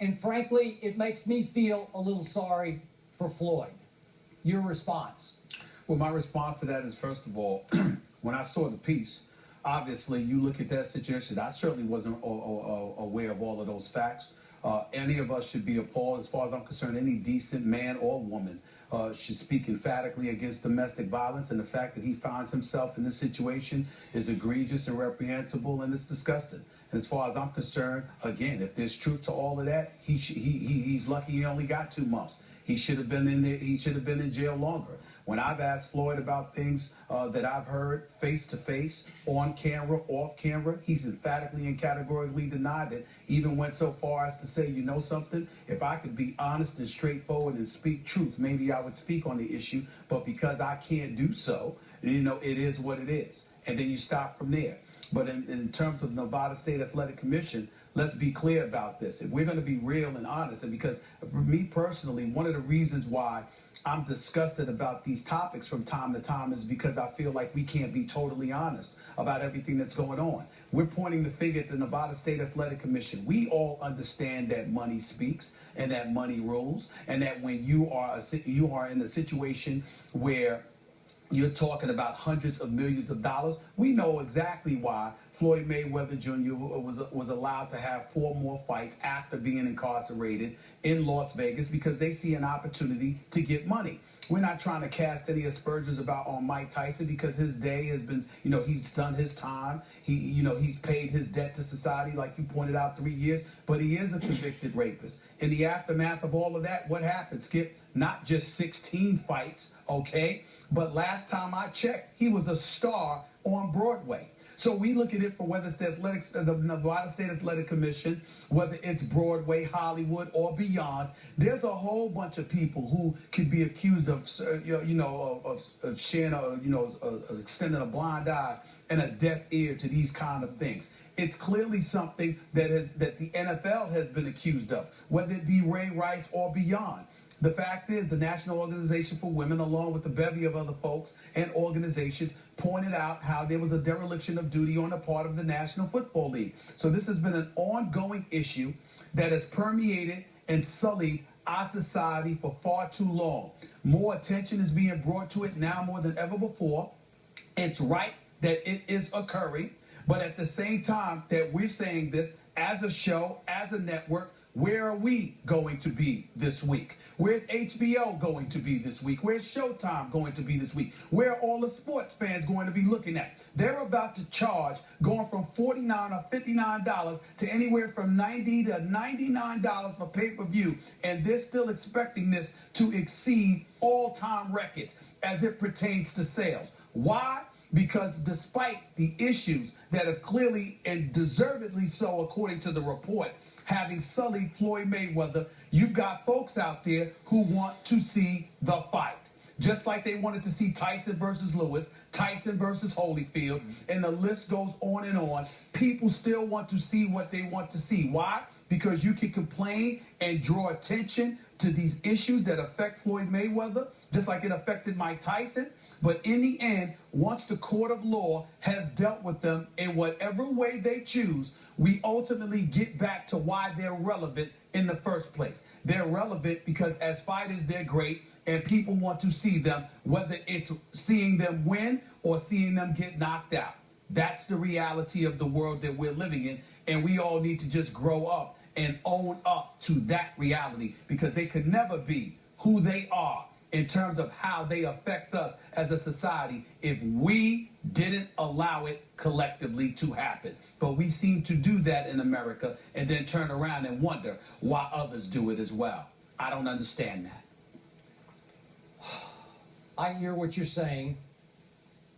And frankly, it makes me feel a little sorry for Floyd. Your response? Well, my response to that is, first of all, when I saw the piece, obviously you look at that situation, I certainly wasn't aware of all of those facts. Any of us should be appalled. As far as I'm concerned, any decent man or woman should speak emphatically against domestic violence, and the fact that he finds himself in this situation is egregious and reprehensible, and it's disgusting. And as far as I'm concerned, again, if there's truth to all of that, he's lucky he only got 2 months. He should have been in there. He should have been in jail longer. When I've asked Floyd about things that I've heard face to face, on camera, off camera, he's emphatically and categorically denied it. Even went so far as to say, you know something, if I could be honest and straightforward and speak truth, maybe I would speak on the issue. But because I can't do so, you know, it is what it is. And then you stop from there. But in terms of Nevada State Athletic Commission, let's be clear about this. If we're going to be real and honest, and because for me personally, one of the reasons why I'm disgusted about these topics from time to time is because I feel like we can't be totally honest about everything that's going on. We're pointing the finger at the Nevada State Athletic Commission. We all understand that money speaks and that money rules, and that when you are in a situation where you're talking about hundreds of millions of dollars, we know exactly why Floyd Mayweather Jr. was allowed to have 4 more fights after being incarcerated in Las Vegas, because they see an opportunity to get money. We're not trying to cast any aspersions on Mike Tyson, because his day has been, you know, he's done his time. He's paid his debt to society, like you pointed out, 3 years, but he is a convicted rapist. In the aftermath of all of that, what happened, Skip? Not just 16 fights, okay? But last time I checked, he was a star on Broadway. So we look at it for whether it's the Nevada State Athletic Commission, whether it's Broadway, Hollywood, or beyond. There's a whole bunch of people who could be accused of sharing, extending a blind eye and a deaf ear to these kind of things. It's clearly something that the NFL has been accused of, whether it be Ray Rice or beyond. The fact is, the National Organization for Women, along with a bevy of other folks and organizations, pointed out how there was a dereliction of duty on the part of the National Football League. So this has been an ongoing issue that has permeated and sullied our society for far too long. More attention is being brought to it now more than ever before. It's right that it is occurring, but at the same time that we're saying this, as a show, as a network, where are we going to be this week? Where's HBO going to be this week? Where's Showtime going to be this week? Where are all the sports fans going to be looking at? They're about to charge going from $49 or $59 to anywhere from $90 to $99 for pay-per-view, and they're still expecting this to exceed all-time records as it pertains to sales. Why? Because despite the issues that have clearly and deservedly so, according to the report, having sullied Floyd Mayweather, you've got folks out there who want to see the fight. Just like they wanted to see Tyson versus Lewis, Tyson versus Holyfield, and the list goes on and on. People still want to see what they want to see. Why? Because you can complain and draw attention to these issues that affect Floyd Mayweather, just like it affected Mike Tyson. But in the end, once the court of law has dealt with them in whatever way they choose, we ultimately get back to why they're relevant in the first place. They're relevant because as fighters, they're great, and people want to see them, whether it's seeing them win or seeing them get knocked out. That's the reality of the world that we're living in, and we all need to just grow up and own up to that reality, because they could never be who they are in terms of how they affect us as a society if we didn't allow it collectively to happen. But we seem to do that in America and then turn around and wonder why others do it as well. I don't understand that. I hear what you're saying.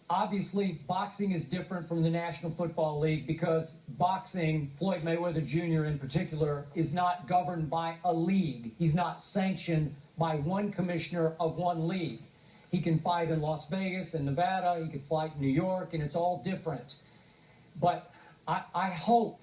Obviously, boxing is different from the National Football League because boxing, Floyd Mayweather Jr. in particular, is not governed by a league. He's not sanctioned by one commissioner of one league. He can fight in Las Vegas and Nevada, he can fight in New York, and it's all different. But I hope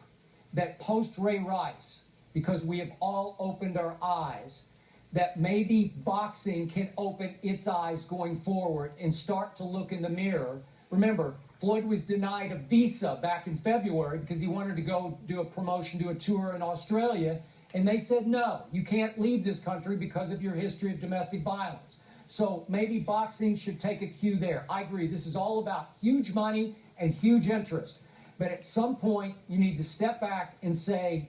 that post-Ray Rice, because we have all opened our eyes, that maybe boxing can open its eyes going forward and start to look in the mirror. Remember, Floyd was denied a visa back in February because he wanted to go do a promotion, do a tour in Australia, And they said, no, you can't leave this country because of your history of domestic violence. So maybe boxing should take a cue there. I agree. This is all about huge money and huge interest. But at some point, you need to step back and say,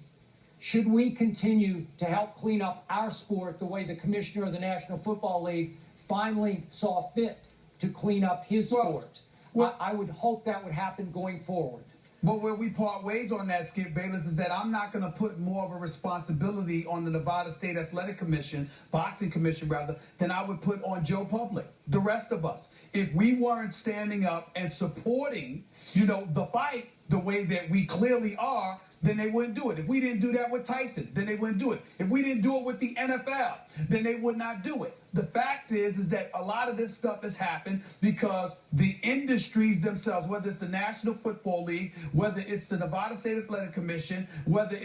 should we continue to help clean up our sport the way the commissioner of the National Football League finally saw fit to clean up his sport? I would hope that would happen going forward. But where we part ways on that, Skip Bayless, is that I'm not going to put more of a responsibility on the Nevada State Athletic Commission, Boxing Commission rather, than I would put on Joe Public, the rest of us. If we weren't standing up and supporting, the fight the way that we clearly are, then they wouldn't do it. If we didn't do that with Tyson, then they wouldn't do it. If we didn't do it with the NFL, then they would not do it. The fact is that a lot of this stuff has happened because the industries themselves, whether it's the National Football League, whether it's the Nevada State Athletic Commission, whether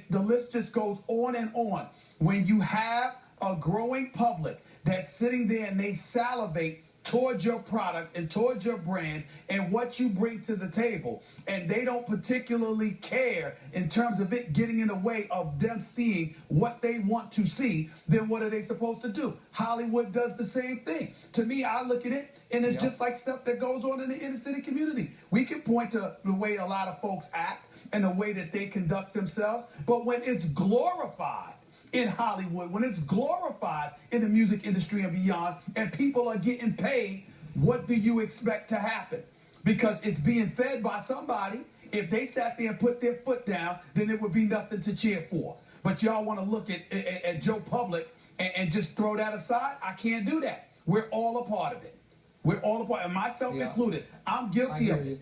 the list just goes on and on. When you have a growing public that's sitting there and they salivate towards your product and towards your brand and what you bring to the table, and they don't particularly care in terms of it getting in the way of them seeing what they want to see, then what are they supposed to do? Hollywood does the same thing. To me, I look at it, and it's just like stuff that goes on in the inner city community. We can point to the way a lot of folks act and the way that they conduct themselves, but when it's glorified in Hollywood, when it's glorified in the music industry and beyond, and people are getting paid, what do you expect to happen? Because it's being fed by somebody. If they sat there and put their foot down, then there would be nothing to cheer for. But y'all want to look at Joe Public and just throw that aside? I can't do that. We're all a part of it. We're all a part, and myself included. I'm guilty of it.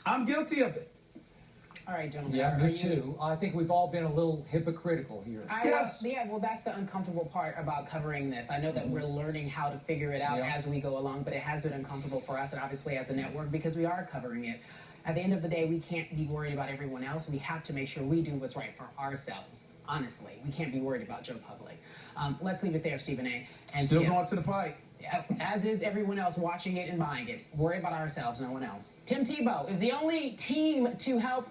I'm guilty of it. All right, gentlemen. Yeah, me too. I think we've all been a little hypocritical here. Well, that's the uncomfortable part about covering this. I know that we're learning how to figure it out as we go along, but it has been uncomfortable for us, and obviously as a network, because we are covering it. At the end of the day, we can't be worried about everyone else. We have to make sure we do what's right for ourselves. Honestly, we can't be worried about Joe Public. Let's leave it there, Stephen A. And still going to the fight. As is everyone else watching it and buying it. Worry about ourselves, no one else. Tim Tebow is the only team to help